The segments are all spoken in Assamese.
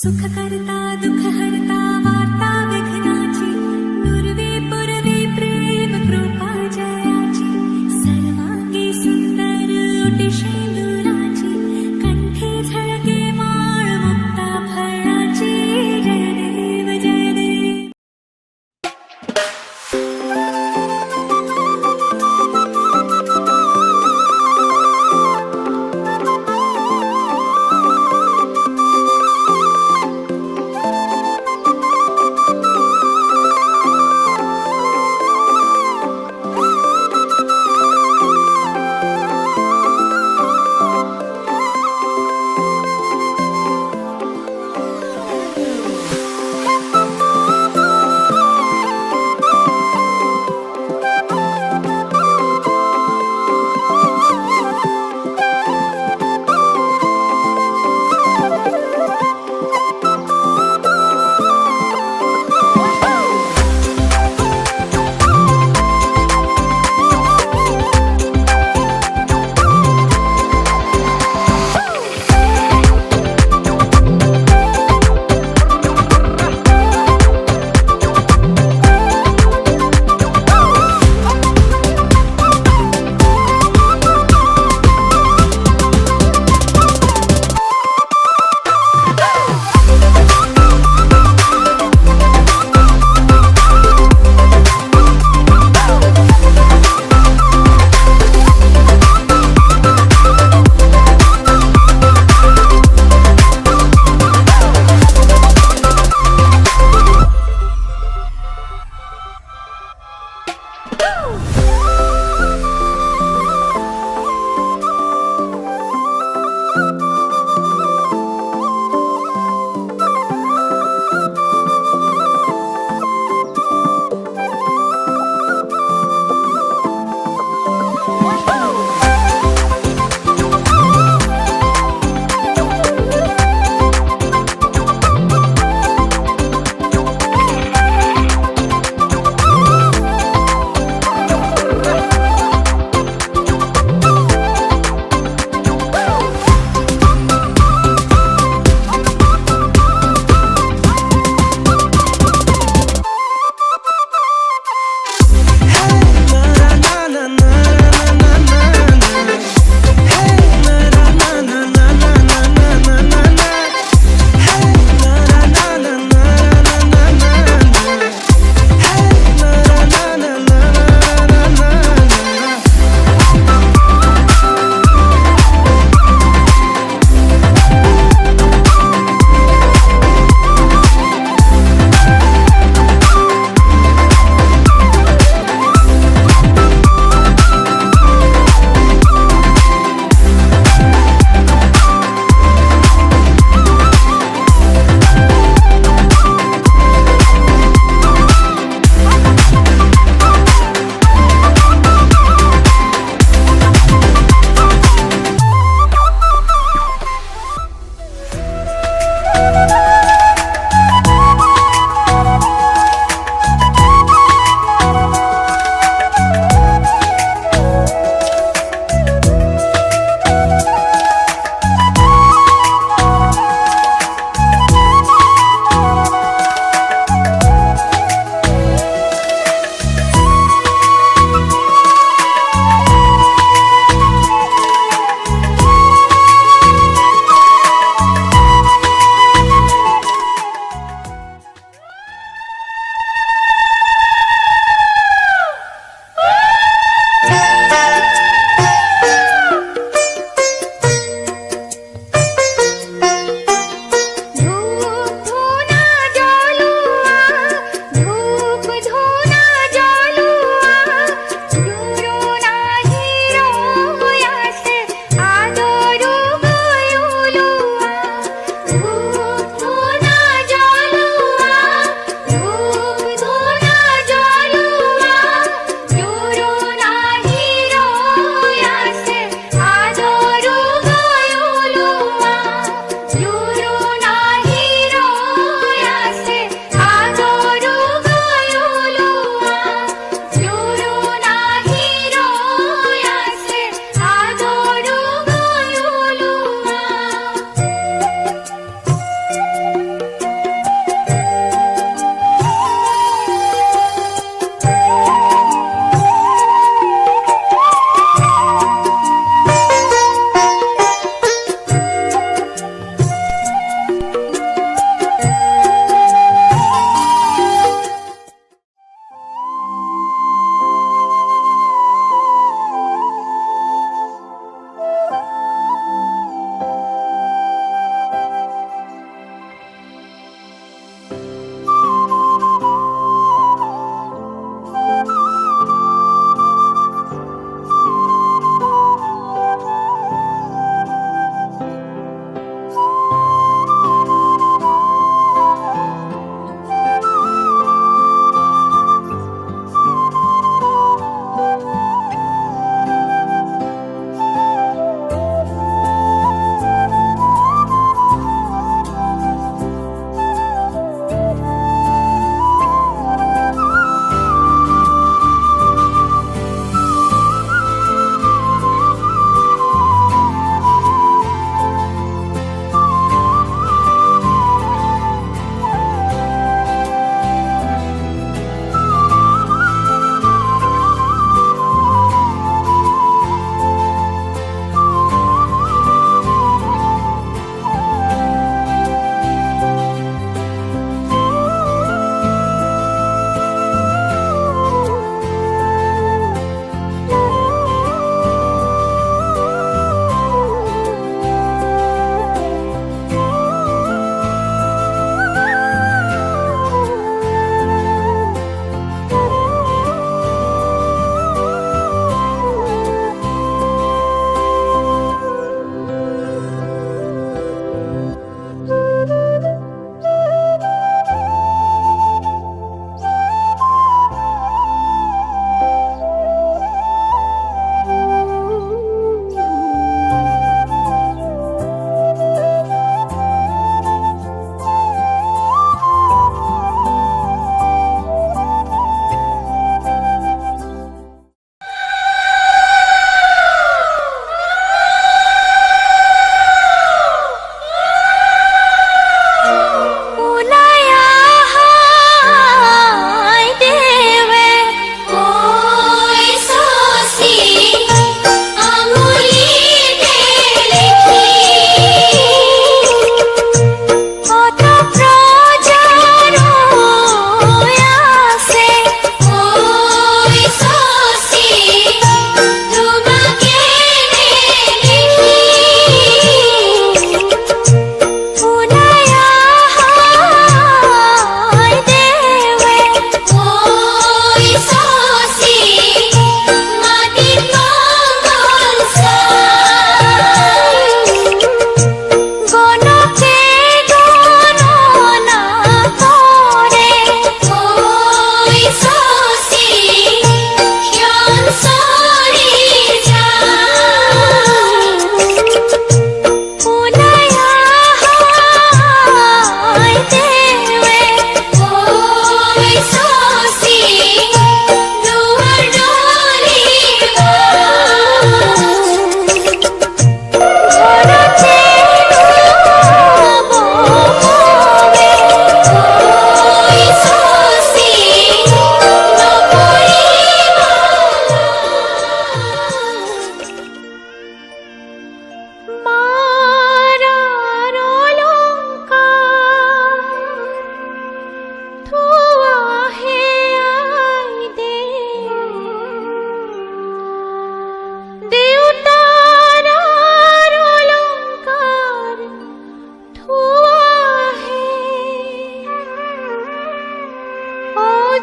सुख करता दुख हरता वार्ता विघ्नाची नुरवी पुरवी प्रेम कृपा जयाची सर्वांगी सुंदर ओटी शेंदुराची कंठी झळके माळ मुक्ता फळाची जय देव जय देव.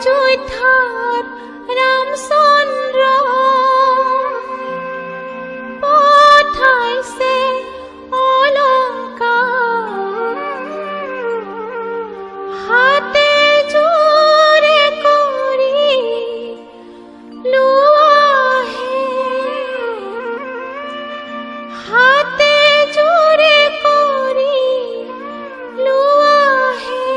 অযোধ্যার রামচন্দ্র পঠাইছে অলংকাৰ হাতে জোৰে কৰি লোৱাহে হাতে জোৰে কৰি লোৱাহে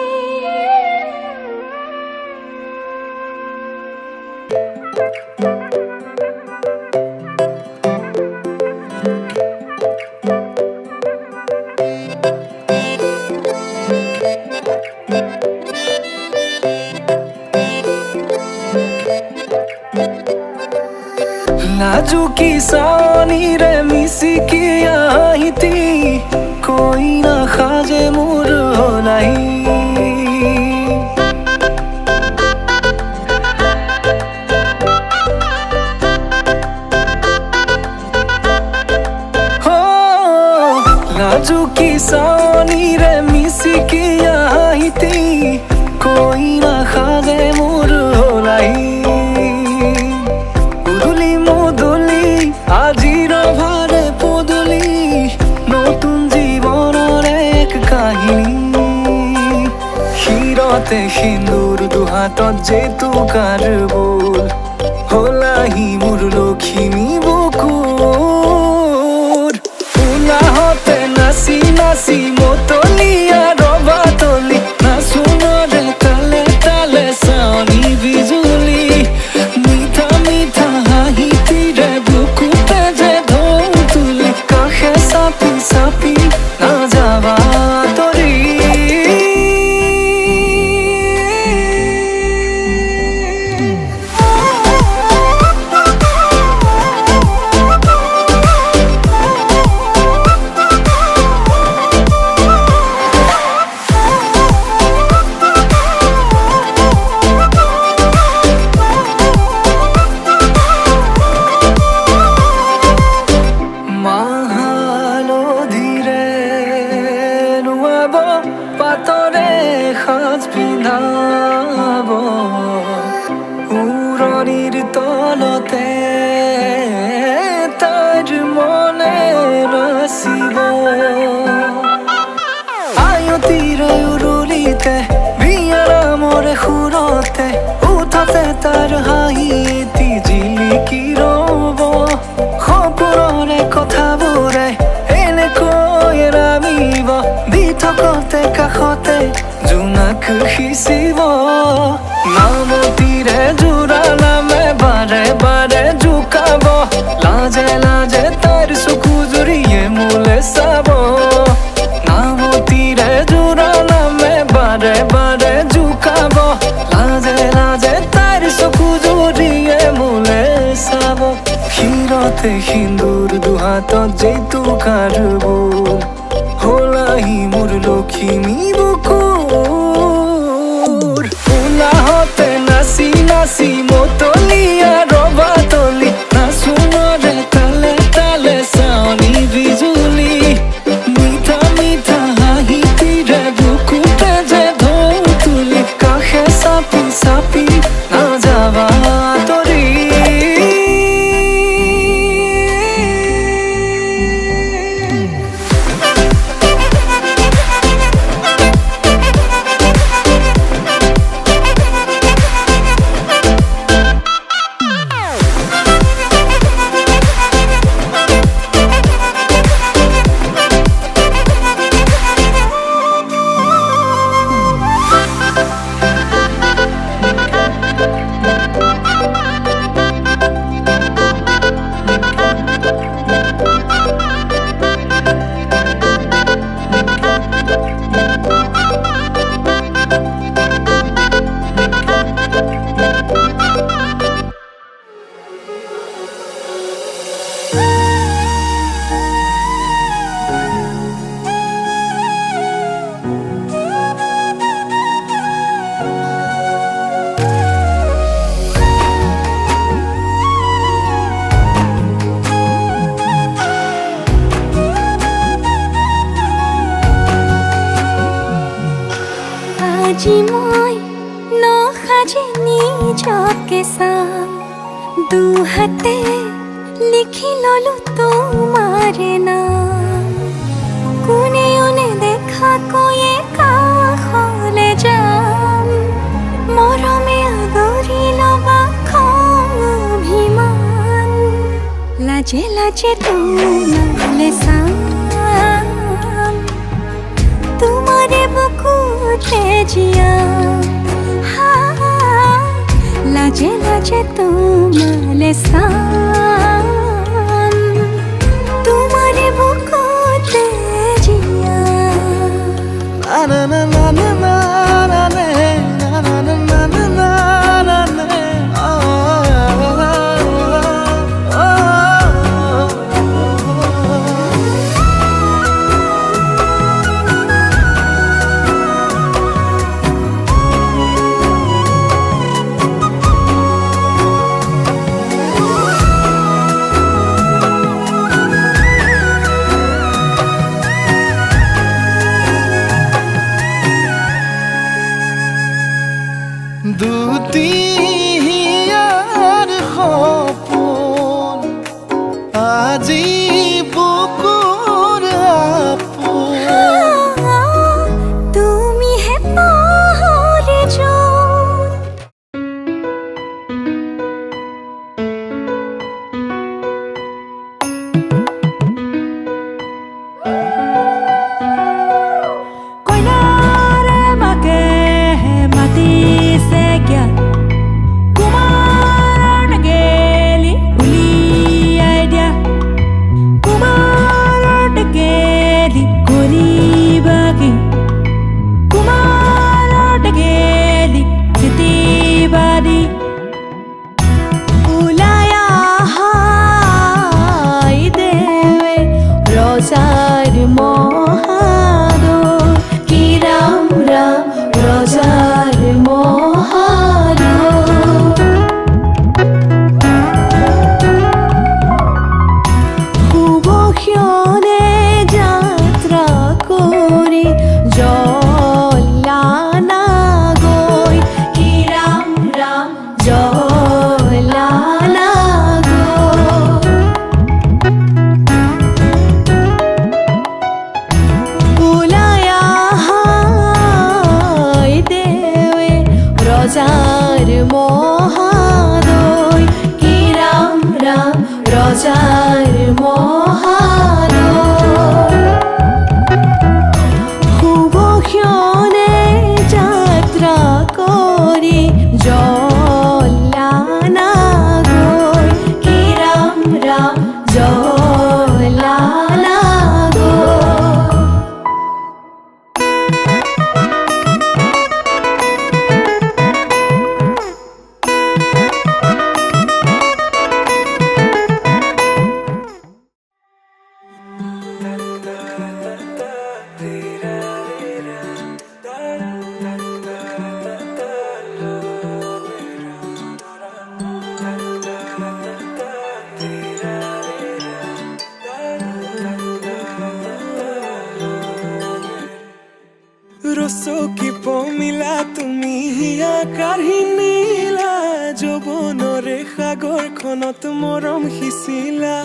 नाजुकी सानी रे मिसिकी आहिती कोई ना खाजे मोर नहीं हो नाजुकी सानी रे मिसिकी आहिती कोई ना खाजे मोर नहीं আজিৰ ভাৰে পদূলি নতুন জীৱনৰ এক কাহিনী শিৰতে সিন্দুৰ দুহাতত জেতুকাৰ বোল হলাহি মোৰ লখিমী বুকুৰ উলাহতে নাচি নাচি মতলীয়া ৰবাতলি নাচোনৰে তালে তালে চাৱনি বিজুলি মিঠা মিঠা হাঁহিতিৰে sapi sapi na java tori পাতৰে সাজ পিন্ধাব উৰণিৰ তলতে তাইৰ মনে নাচিব আয়তিৰে উৰুলিতে বিয়াৰামৰে সুৰতে উঠতে তাৰ হাঁহি এটি জিলিকি ৰব সপোনৰে কথাবোৰে এনেকৈ নামিব দি থকতে কাষতে জোনাক সিঁচিব নামতিৰে জোৰা নামে বাৰে বাৰে জোকাব লাজে লাজে তাইৰ চকু জুৰিয়ে মোলে চাব নামতিৰে জোৰা নামে বাৰে বাৰে জোকাব লাজে লাজে তাইৰ চকু জুৰিয়ে মোলে চাব শিৰতে সিন্দুৰ দুহাতত জেতুকাৰ বোল হলাহি মোৰ লখিমী বুকুৰ উলাহতে নাচি নাচি মতলীয়া ৰবাতলি নাচোনৰে তালে তালে চাৱনি বিজুলি মিঠা মিঠা হাঁহিতিৰে বুকুতে যে ঢৌ তুলি কাষে চাপি চাপি না যাবা তৰি আজি মই নখা আজি নিজকে চাম দুহাতে লিখি ললো তোমাৰ নাম কোনে ওনে দেখা কৈয়ে কাষলে যাম মৰমে আদৰি লবা খং অভিমান লাজে লাজে তোমালে চাম তোমাৰে বুকুতে জিয়াম লাজে লাজে তোমালে চাম তোমাৰে বুকুতে জিয়াম na na na na na na na na na na na na na দুটিয়াৰ সপোন আজি বুকুৰ আপোন তুমিহে পাহৰি যোন কইনাৰে মাকে মাতিছে কিয়া কুমাৰ টেকেলি উলিয়াই দিয়া কুমাৰ টেকেলি কৰিবা কি কুমাৰ টেকেলি জিতিবা দি ওলাই আহাই দেৱে ৰজাৰ মহাদৰ কি ৰাম ৰাম ৰজাৰ মহাদৰ শুভ ক্ষণে যাত্ৰা কৰি জলানা গৈ কি ৰাম ৰাম জলানা গৈ ওলাই আহাই দেৱে ৰজাৰ মহাদয় কি ৰাম ৰাম ৰজাৰ মহাদয় শুভ ক্ষণে যাত্ৰা কৰি জলানা গৈ কি ৰাম ৰাম জলানা গৈ ৰচকি পমিলা তুমি হিয়া কাঢ়ি নিলা যৌৱনৰে সাগৰখনত মৰম সিঁচিলা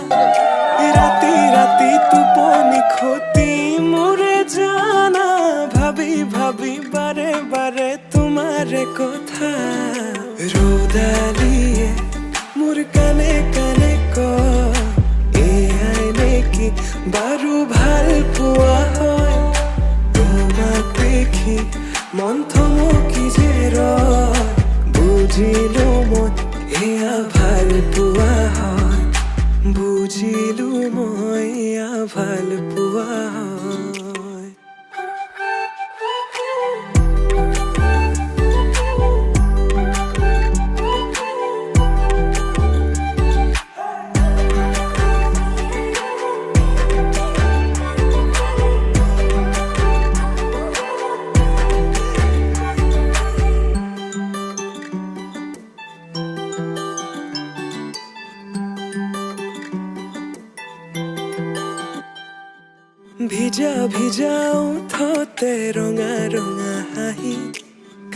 ৰাতি ৰাতি টোপনি খতি মোৰে জানা ভাবি ভাবি বাৰে বাৰে তোমাৰে কথা ৰ'দালিয়ে মোৰ কানে কানে কয় এয়াই নেকি বাৰু ভাল পোৱা হয় তোমাক দেখি মন থমকি যে ৰয় বুজিলো মই এয়া ভাল পোৱা হয় বুজিলো মই এয়া ভাল পোৱা হয় ভিজা ভিজা ওঠতে ৰঙা ৰঙা হাঁহি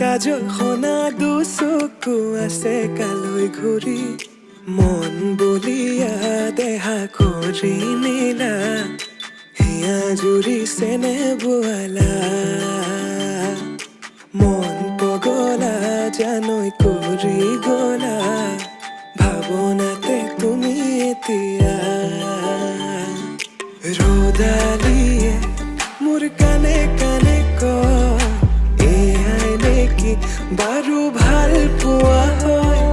কাজল সনা দুচকু আছে কালৈ ঘূৰি মন বলিয়া দেহা কৰি নীলা হিয়া জুৰি চেনে বোৱালা মন পগলা জানৈ কৰি গলা ভাৱনাতে তুমি এতিয়া ৰ'দালিয়ে মোৰ কানে কানে কয় এয়াই নেকি বাৰু ভাল পোৱা হয়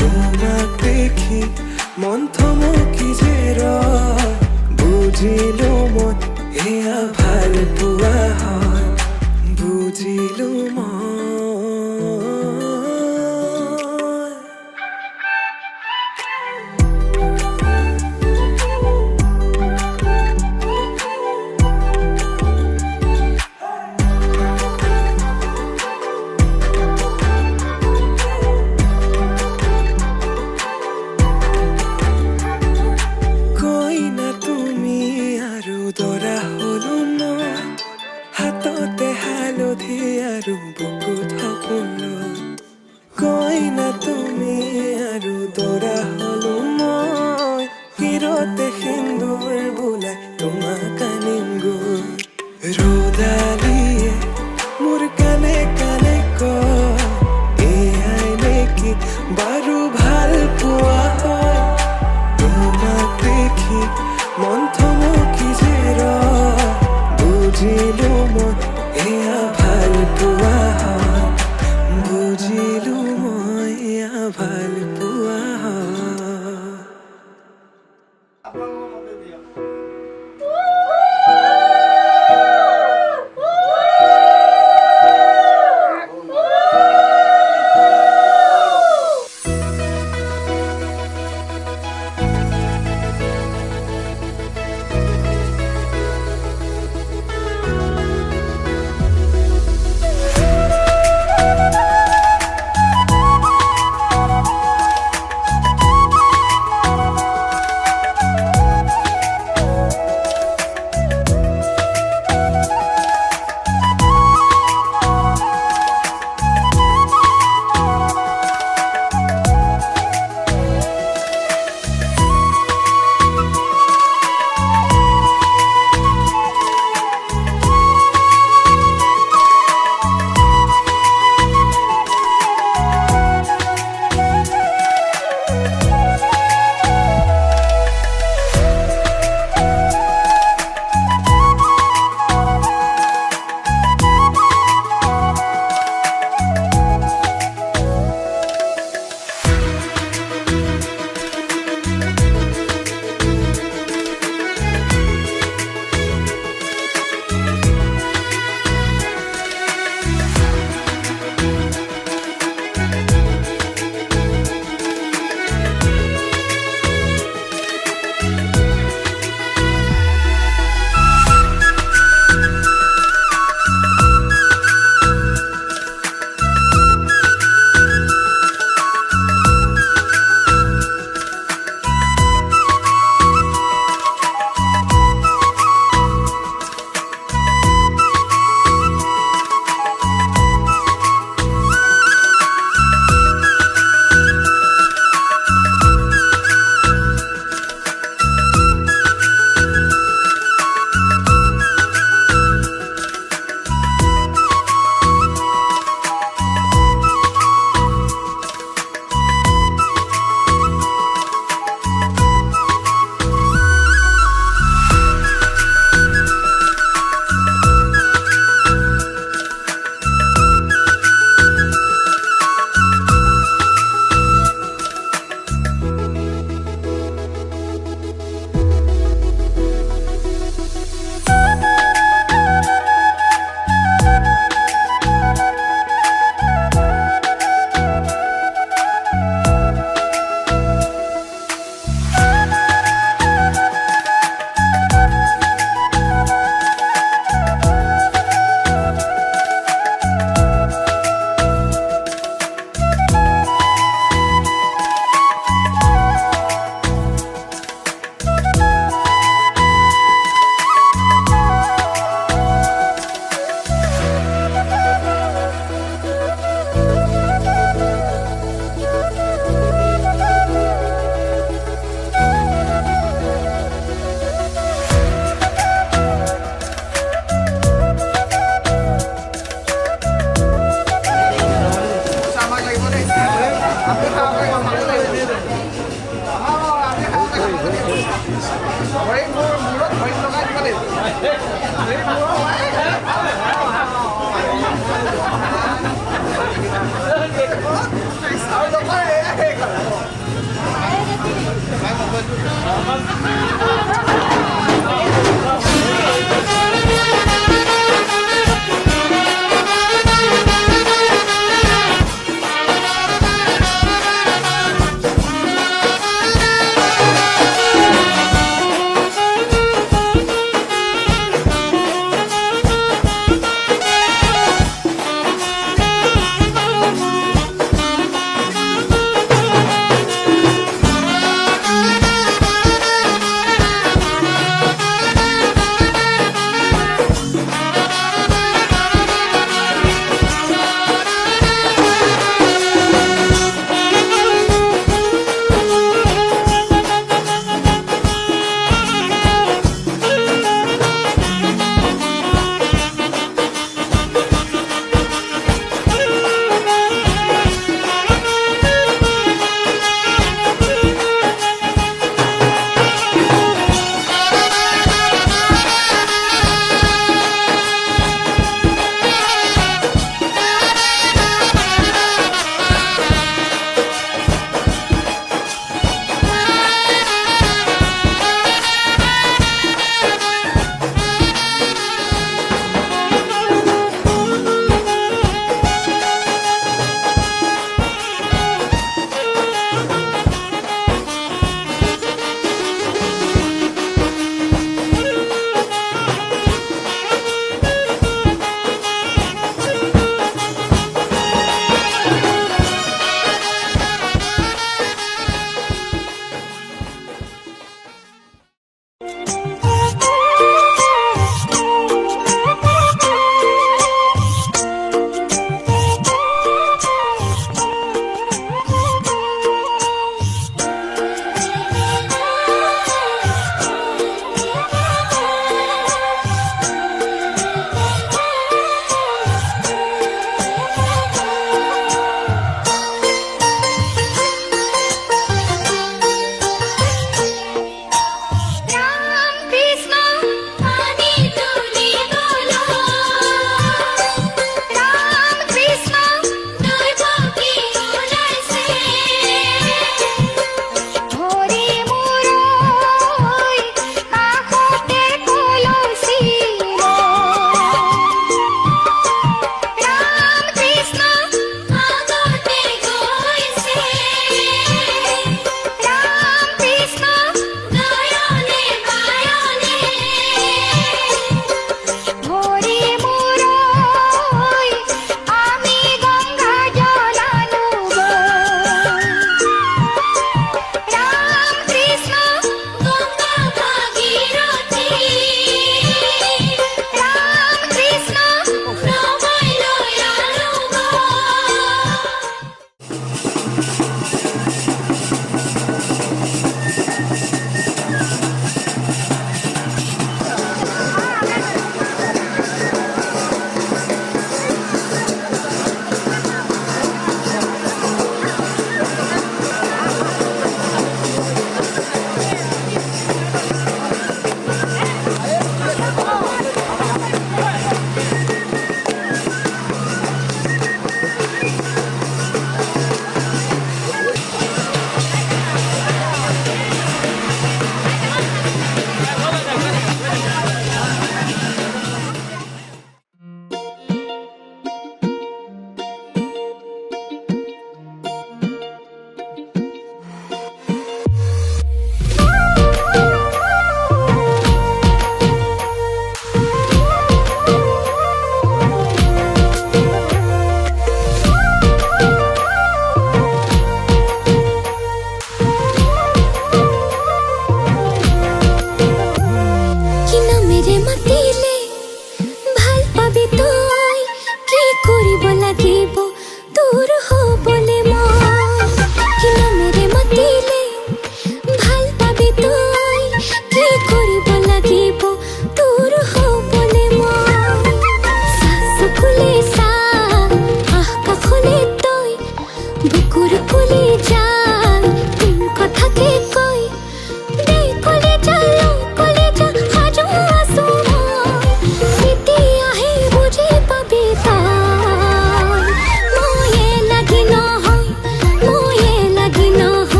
তোমাক দেখি মন থমকি যে ৰয় বুজিলো মই এয়া ভাল পোৱা হয় বুজিলো মই কইনা তুমি আৰু দৰা হলো মই হাততে হালধি আৰু বুকুত সপোন কইনা তুমি আৰু দৰা হলো মই শিৰতে সিন্দুৰ বোলাই তোমাক আনিম গৈ ৰ'দালিয়ে মোৰ কানে কানে কয় এয়াই নেকি বাৰু ভাল পোৱা হয় তোমাক দেখি মন থমকি যে ৰয় বুজিলো মই এয়া ভাল পোৱা হয় বুজিলো মই এয়া ভাল পোৱা হয়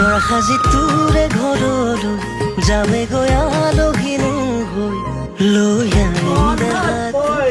বৰসাজি তোৰে ঘৰলৈ যামেগৈ আলহীনো হৈ লৈ আনিম দেহাত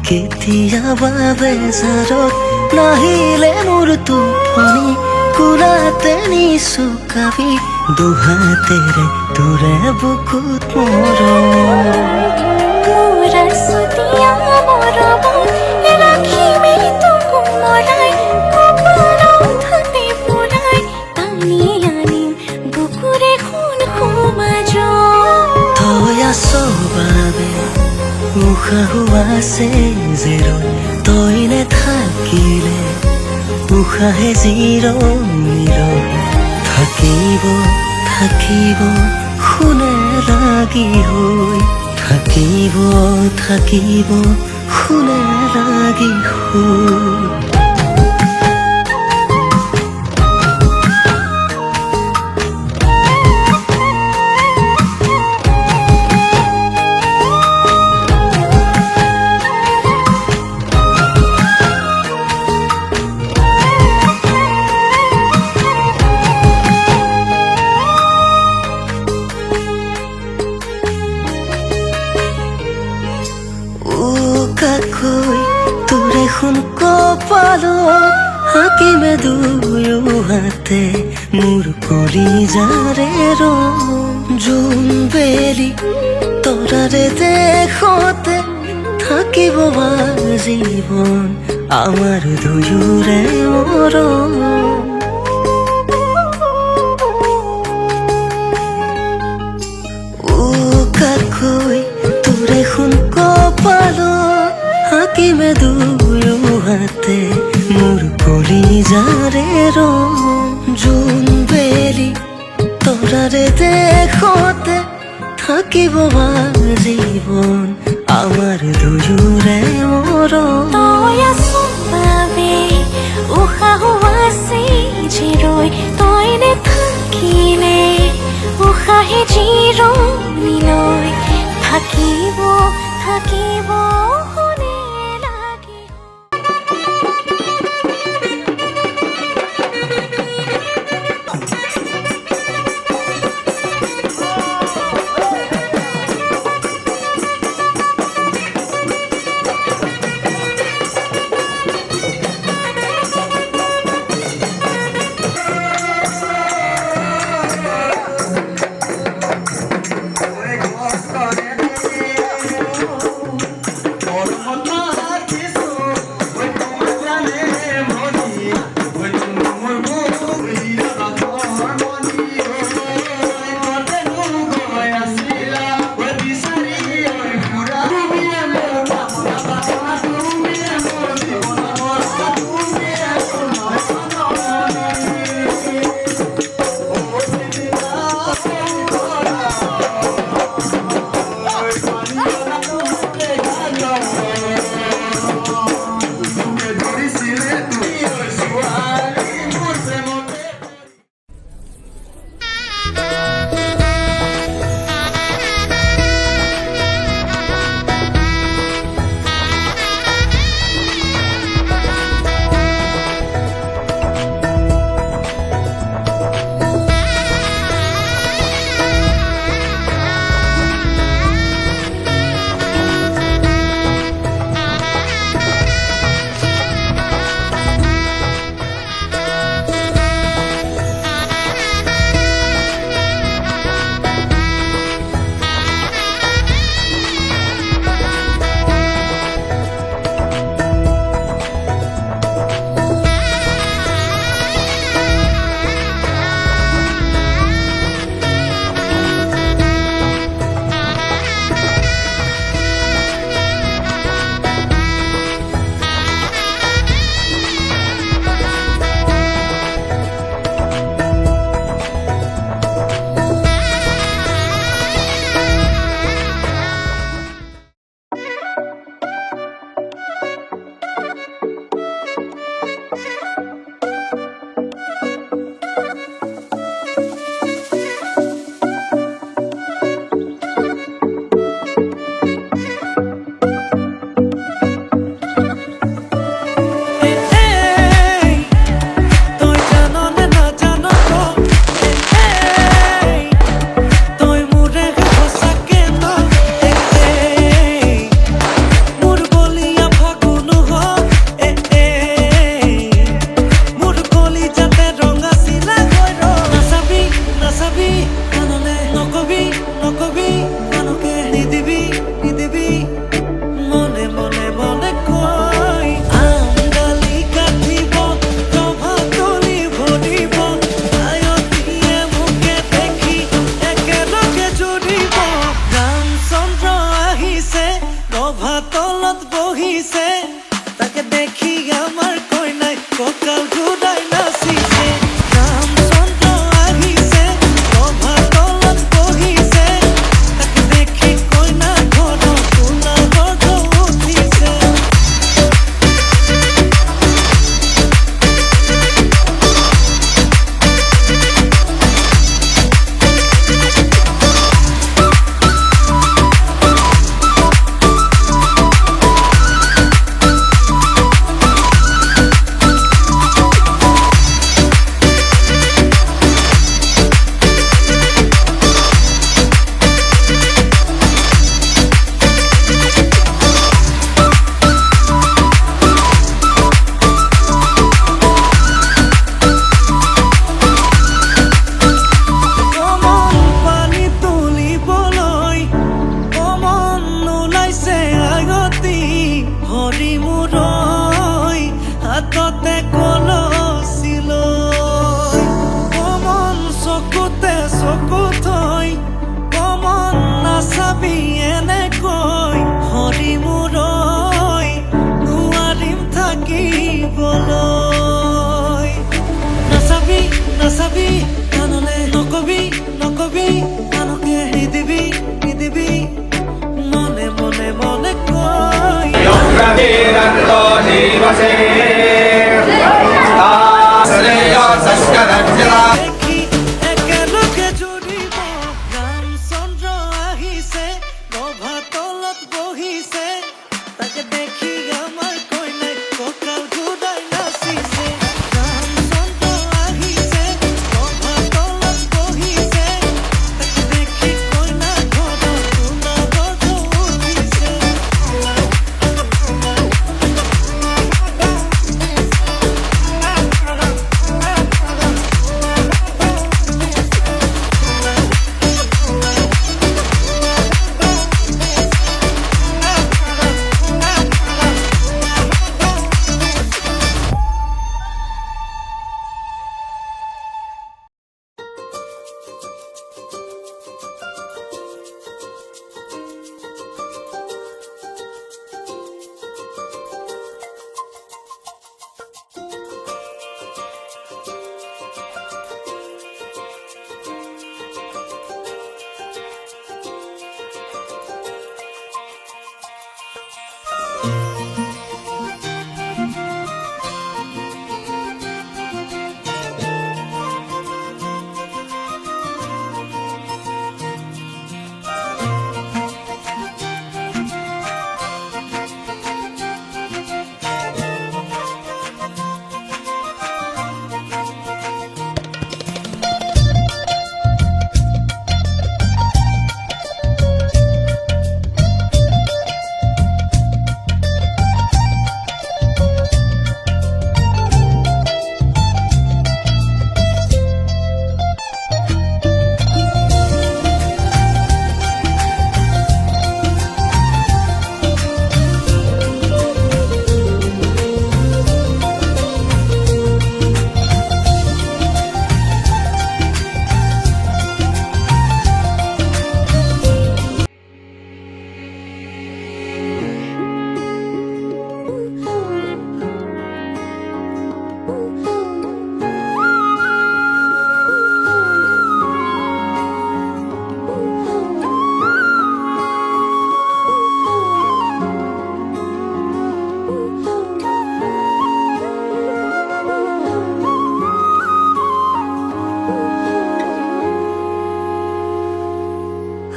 কেতিয়াবা বেজাৰত নাহিলে মোৰ টোপনি কোলাতে নিছো কাবি দুহাতেৰে তোৰে বুকুত তই আছ বাবে উশাহ আছে যে ৰৈ তই নেথাকিলে উশাহে জিৰণিৰ থাকিব থাকিব শুনে লাগি হৈ থাকিব থাকিব শুনে লাগি হৈ তোৰে শুন কপালো হাকিমে দুয়ো হাতে মোৰ কলিজাৰে ৰং জোন বেলি তৰাৰে দেখতে থাকিব জীৱন আমাৰ দুয়োৰে মৰম তোৰে শুন কপালো হাকিমে দুয়ো হাতে মোৰ কলিজাৰে ৰং জোন বেলি তৰাৰে দেখতে থাকিব জীৱন আমাৰ দুয়োৰে মৰম তই আছো বাবে উশাহ আছে যে ৰৈ তই নেথাকিলে উশাহে জিৰণি লৈ থাকিব থাকিব শুনে লাগি প্ৰভাতলত বহিছে তাকে দেখি আমাৰ কইনাই কঁকাল ঘূৰাই নাচিছে ৰামচন্দ্ৰ আহিছে প্ৰভাতলত বহিছে তাকে দেখি কইনা ঘৰৰ কোলা গৰ্ভ উঠিছে হাততে কলচিলৈ কমন চকুতে চকু থৈ কমন নাচাবি এনেকৈ হৰি মূৰৈ নোৱাৰিম থাকিবলৈ নাচাবি নাচাবি কাণলে নকবি নকবি কাণকে নিদিবি নিদিবি মনে মনে মনে কৈ দেখি একেলগে জুৰিব ৰামচন্দ্ৰ আহিছে প্ৰভাতলত বহিছে তাকে দেখি আমাৰ কইনাই কঁকাল ঘূৰাই নাচিছে ৰামচন্দ্ৰ আহিছে প্ৰভাতলত বহিছে তাকে দেখি কইনা ঘৰৰ কোলা গৰ্ভ উঠিছে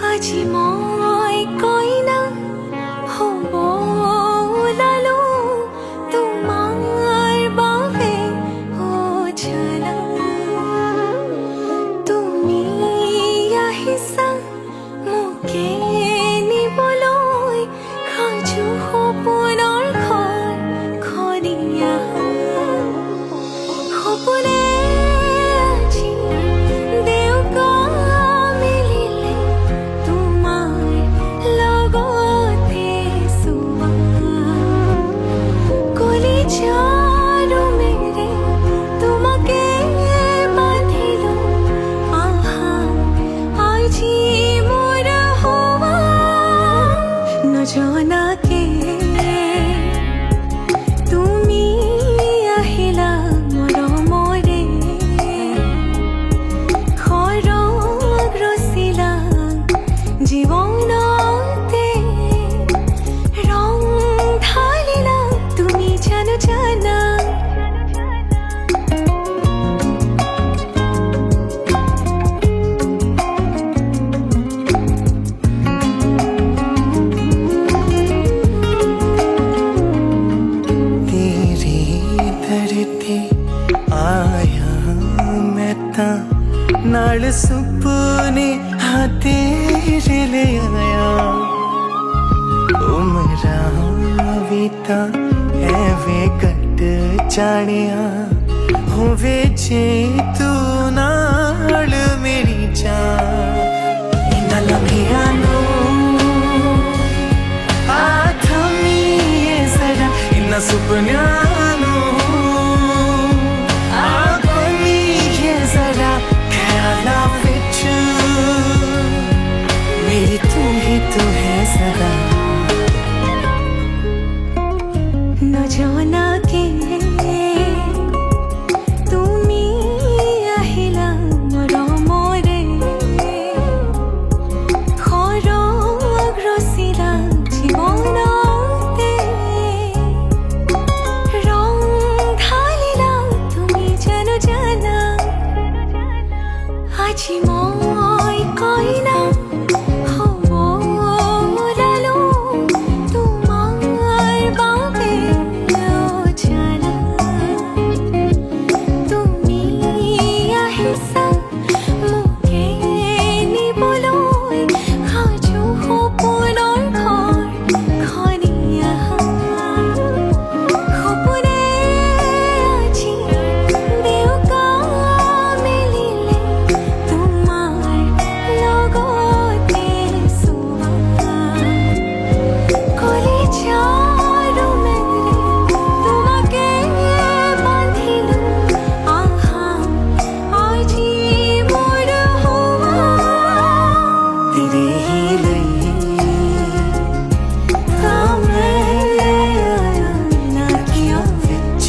আজি মই কইনা হ'ব ওলালো তোমাৰ বাবে অজানা তুমি আহিছা মোকে নিবলৈ সাজু সপোনৰ ঘৰ খনিয়া সপোনে আজি দেউকা মিলিলে তোমাৰ লগতে চোৱা কলিজাৰো মেৰে তোমাকে বান্ধিলো আহা আজি মোৰ হোৱা নজনা নজনাকে তুমি আহিলা মৰমৰে খৰগ ৰচিলা জীৱনতে ৰং ঢালিলা তুমি জানো জানা तेरी धरती आया मैं ता नाल सुपने हाँ तेरे ले आया उमरा बीता है वे कट जानिया होवे जे तू नाल मेरी जान इन्ना लम्हिया नो इन्ना सुपन्यानो आकोनी ये जरा ख्याला विच मेरी तू ही तो है सदा নজনাকে তুমি আহিলা মৰমৰে খৰগ ৰচিলা জীৱনতে ৰং ঢালিলা তুমি জানো জানা আজি মই কইনা হ'ব ওলালো তোমাৰ বাবে জানা তুমি আহিছা মোকে নিবলৈ সাজু সপোনৰ ঘৰখনীয়া সপোনে আজি দেউকা মেলিলে তোমাৰ লগতে চোৱা কলিজাৰো মেলি তোমাকে বান্ধিলো আহা আজি মোৰ হোৱা तेरे ही लिए ना किया विच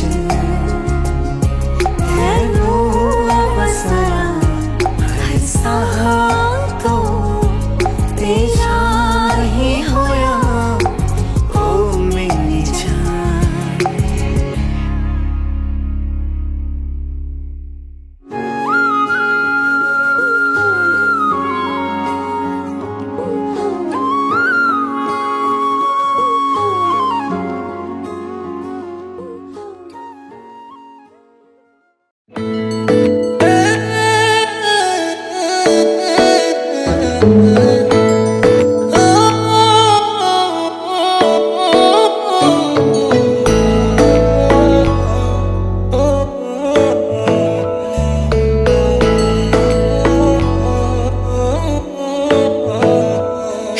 है नो बसरा हर साहा तो तेरा ही होया ओ मेरी जान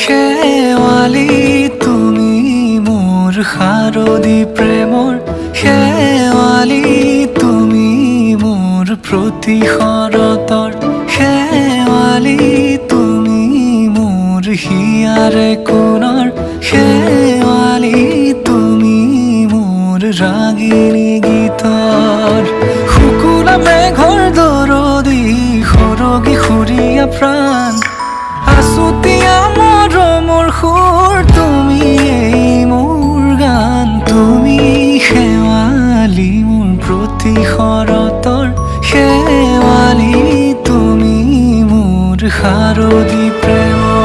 শেৱালি তুমি মোৰ শাৰদী প্ৰেমৰ শেৱালি তুমি মোৰ প্ৰতি শৰতৰ শেৱালি তুমি মোৰ হিয়াৰে কোণৰ শেৱালি তুমি মোৰ ৰাগিনী গীতৰ শুকুলা মেঘৰ দৰদি সৰগী সুৰীয়া প্ৰাণ আছুতীয়া মৰমৰ সুৰ তুমি এই মোৰ গান তুমি শেৱালি মোৰ প্ৰতি শৰতৰ শেৱালি তুমি মোৰ শাৰদী প্ৰেমৰ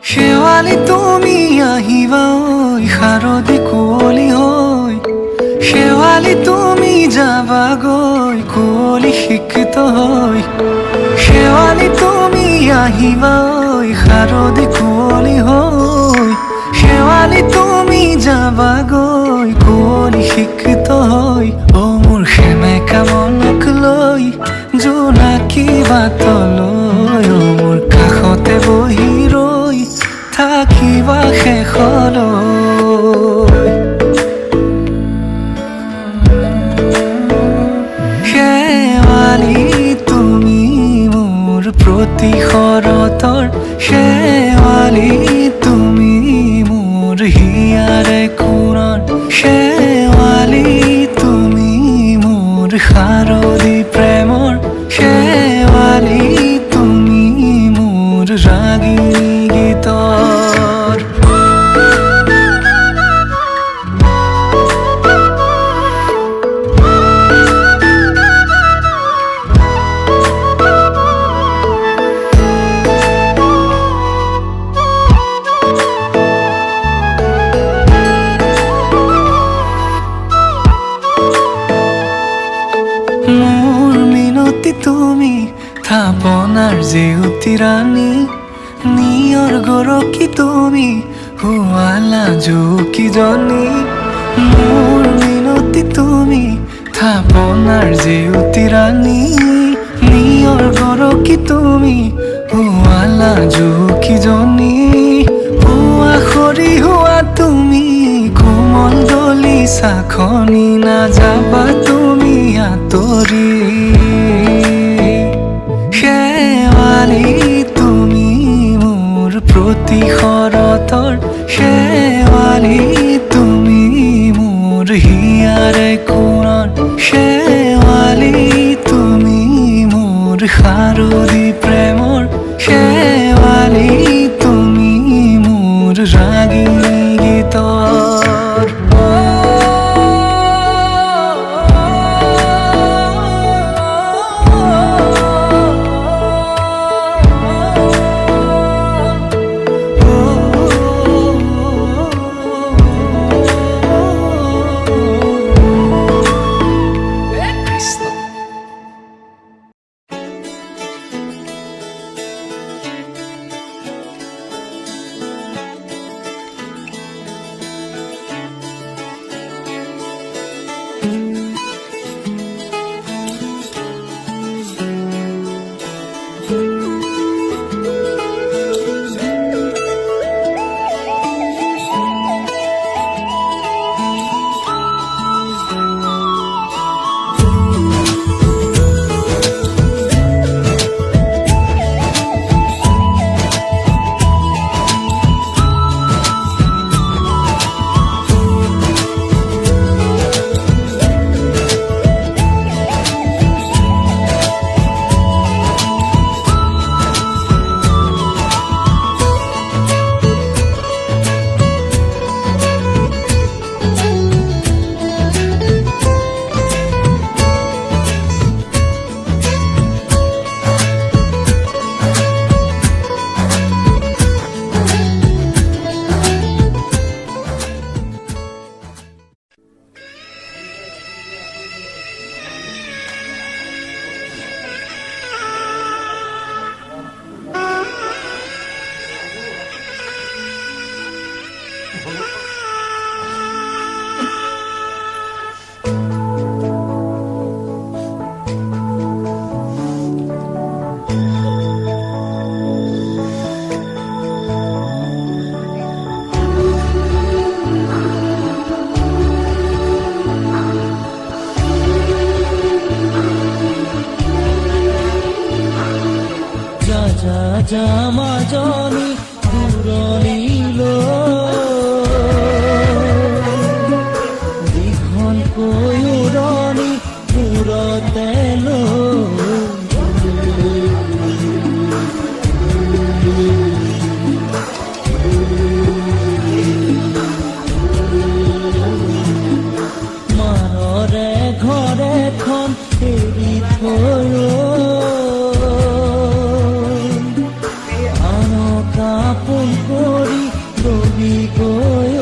শেৱালি তুমি আহিবা ঐ শাৰদী কুঁৱলী হৈ শেৱালি তুমি যাবাগৈ কুঁৱলী শিক্ষিত হৈ শেৱালি তুমি আহিবা ঐ শাৰদী কুঁৱলী হৈ শেৱালি তুমি যাবাগৈ শিক্ষিত হৈ অ মোৰ সেমেকা মনক লৈ জোনাকী বাটলৈ অ মোৰ কাষতে বহি ৰৈ থাকিবা শেষলৈ শেৱালি তুমি মোৰ প্ৰতি শৰতৰ শেৱালি তুমি মোৰ হিয়াৰে কোণৰ শেৱালি তুমি মোৰ শাৰদী প্ৰেমৰ শেৱালি তুমি মোৰ ৰাগিনী গীতৰ মোৰ মিনতি তুমি থাপনাৰ জেউতি ৰাণী নিয়ৰ গৰকী তুমি শুৱালা জুকিজনী মোৰ মিনতি তুমি থাপনাৰ জেউতি ৰাণী নিয়ৰ গৰকী তুমি শুৱালা জুকিজনী পুৱা খৰি হোৱা তুমি কোমল দলি চাখনি নাযাবা তুমি আঁতৰি শেৱালি তুমি মোৰ প্ৰতি শৰতৰ শেৱালি তুমি মোৰ হিয়াৰে কোণৰ শেৱালি তুমি মোৰ শাৰদী প্ৰেমৰ শেৱালি তুমি মোৰ ৰাগিনী গীতৰ মাজনী দূৰণিলৈ দীঘলকৈ উৰণি মূৰতে মাৰৰে ঘৰে খন এৰি থৈ কাপোন কৰি দৌৰি গৈ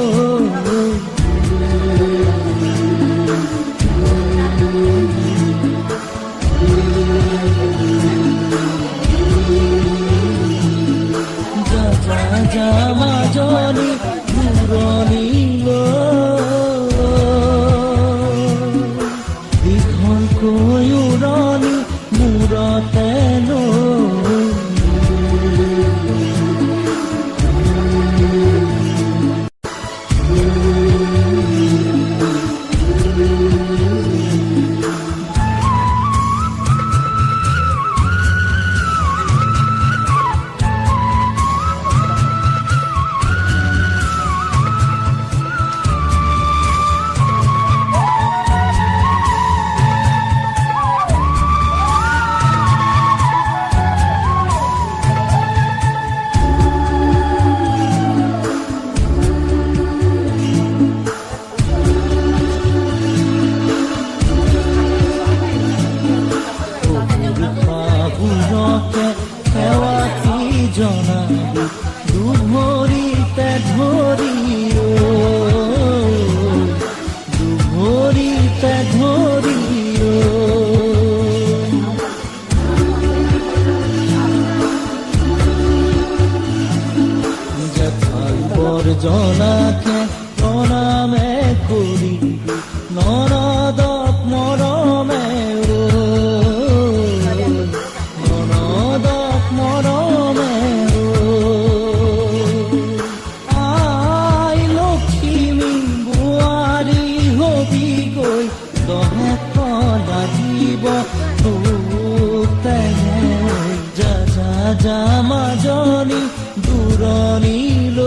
গৈ দহশ লাগিব তোক টেঙাই যা যা যা মাজনী দূৰণিলৈ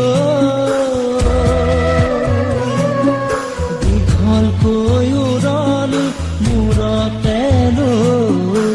দীঘলকৈ উৰণি মূৰতে লৈ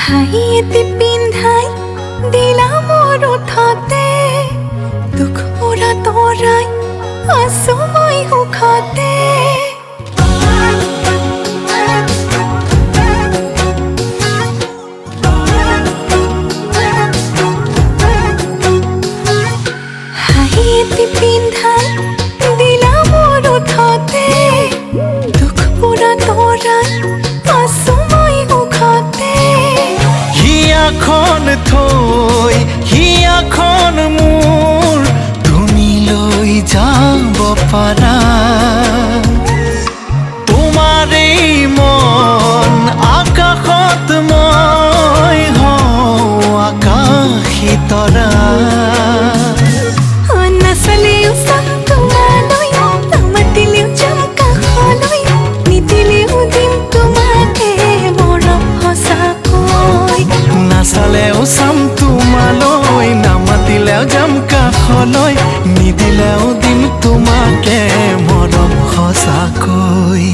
হাঁহিয়েতে পিন্ধাই দিলা মোৰ ওঠতে দুখ মোৰা তৰাই আছো মই সুখতে হাঁহিয়েতে পিন্ধাই দিলা মোৰ ওঠতে দুখ মোৰা তৰাই আছো মই সুখতে হিয়াখন থৈ হিয়াখন মোৰ তুমি লৈ যাব পাৰা তোমাৰেই মন আকাশত মই হওঁ আকাশী তৰা নাচালেও চাম তোমালৈ নামাতিলেও যাম কাষলৈ নিদিলেও দিম তোমাকে মৰম সঁচাকৈ নাচালেও চাম তোমালৈ নামাতিলেও যাম কাষলৈ নিদিলেও দিম তোমাকে মৰম সঁচাকৈ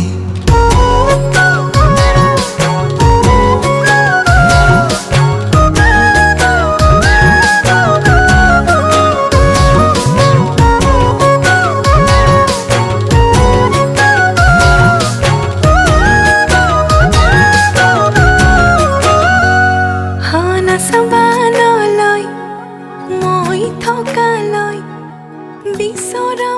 নাচাবানলৈ মই থকালৈ বিচৰা